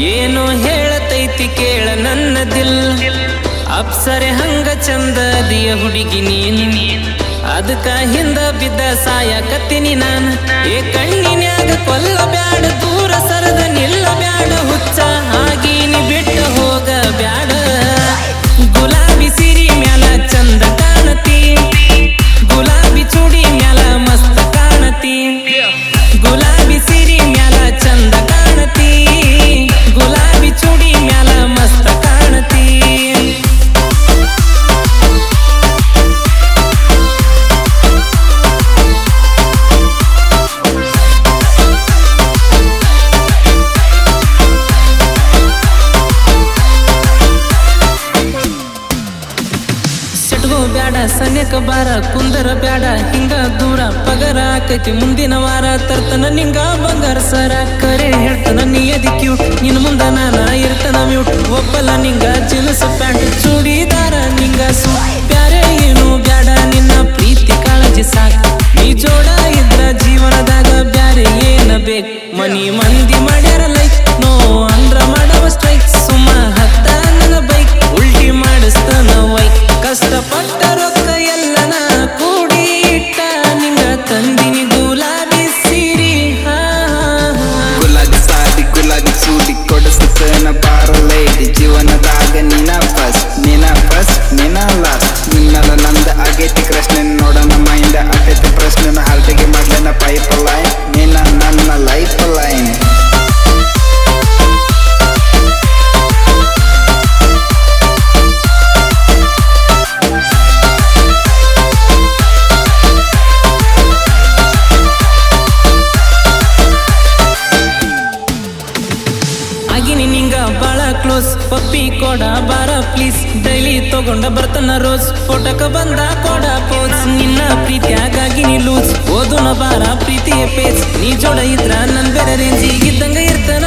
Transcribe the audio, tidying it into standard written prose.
ಏನು ಹೇಳತೈತಿ ಕೇಳ ನನ್ನ ದಿಲ್ ಅಪ್ಸರೆ ಹಂಗ ಚಂದ ದಿಯ ಹುಡುಗಿ ನೀನು ಅದಕ್ಕ ಹಿಂದ ಬಿದ್ದ ಸಾಯಕತ್ತೀನಿ ನಾನು ಏ ಕಣ್ಣಿನ್ಯಾಗ ಕೊಲ್ಲ ಬ್ಯಾಡ ದೂರ ಸರದ ನಿಲ್ಲ ಬ್ಯಾಡ ಹುಚ್ಚ ಹಾಗೀನಿ ಬಿಟ್ಟು ಹೋಗ ಬ್ಯಾಡ ಗುಲಾಬಿ ಸಿರಿ ಮ್ಯಾಲ ಚಂದ ಕಾಣತಿ ಗುಲಾಬಿ ಚೂಡಿ ಮ್ಯಾಲ ಮಸ್ತ್ ಕಾಣತಿ ಗುಲಾಬಿ ಸಿರಿ ಮ್ಯಾಲ ಚಂದ ಕಾಣತಿ ಗುಲಾಬಿ ಚೂಡಿ ಮ್ಯಾಲ ಮಸ್ತ್ ಕಾಣತಿ ಬ್ಯಾಡ ಸನ್ಯಕ ಬಾರ ಕುಂದರ ಬ್ಯಾಡ ಹಿಂಗ ದೂರ ಪಗರ ಆಕೈತಿ ಮುಂದಿನ ವಾರ ತರ್ತನ ನಿಂಗ ಬಂಗಾರ ಸರ ಕರೆ ಹೇಳ್ತನ ನೀ ಎದಿ ಕ್ಯೂಟ್ ನಿನ್ ಮುಂದ ನಾನ ಇರ್ತನ ಮ್ಯೂಟ್ ಒಪ್ಪಲ್ಲ ನಿಂಗ ಜೀನ್ಸ್ ಪ್ಯಾಂಟ್ ಚೂಡಿದಾರ ನಿಂಗ ಸೂ ಬ್ಯಾರೆ ಏನು ಬ್ಯಾಡ ನಿನ್ನ ಪ್ರೀತಿ ಕಾಳಜಿ ಸಾಕ್ ನೀ ಜೋಡ ಇದ್ರ ಜೀವನದಾಗ ಬ್ಯಾರೆ ಏನ ಬೇಕ್ ಮನಿ ಮಂದಿ ಮಾಡ್ಯಾರ ಲೈಕ್ ನೋ ಅಂದ್ರ ಮಾಡವ ಸ್ಟ್ರೈಕ್ ಸುಮ್ಮ ಹತ್ತ ನನ್ನ ಬೈಕ್ ಉಲ್ಟಿ ಮಾಡಿಸ್ತನ ವೈಕ್ ಕಷ್ಟಪಟ್ಟ ರೊಕ್ಕ ಎಲ್ಲನ ಕೂಡಿ ಇಟ್ಟ ನಿಂಗ ತಂದಿನಿ ಗುಲಾಬಿ ಸಿರಿ ಗುಲಾಬಿ ಸಾಡಿ ಗುಲಾಬಿ ಸೂಡಿ ಕೊಡಿಸ್ತನ ಬಾರಲೇಡಿ ಜೀವನದಾಗ ನಿನ ಫಸ್ಟ್ ನಿನ ಲಾಸ್ಟ್ ನಿನ್ನಲ್ಲ ನಂದ ಆಗೈತಿ ಕೃಷ್ಣ ನೋಡೋಣ ಮೈಂದ ಆಗೈತಿ ಪ್ರಶ್ನೆ ಹಾಲ್ಟಿಗೆ ಮಾಡ್ಲೇನ ಪೈಪ್ ಲೈನ್ ನಿನ್ನ ನನ್ನ ಲೈಫ್ ಲೈನ್ ನಿಂಗ ಬಾಳ ಕ್ಲೋಸ್ ಪಪ್ಪಿ ಕೊಡ ಬಾರ ಪ್ಲೀಸ್ ಡೈಲಿ ತಗೊಂಡ ಬರ್ತನ ರೋಸ್ ಫೋಟೋಕ ಬಂದ ಕೊಡ ಪೋಸ್ ನಿನ್ನ ಪ್ರೀತಿಯಾಗಿ ನೀ ಲೂಸ್ ಓದುನ ಬಾರ ಪ್ರೀತಿಯ ಪೇಜ್ ನೀ ಜೋಡ ಇದ್ರ ನನ್ ಬೇರೆ ರೇಂಜ್ ಇದ್ದಂಗ ಇರ್ತನ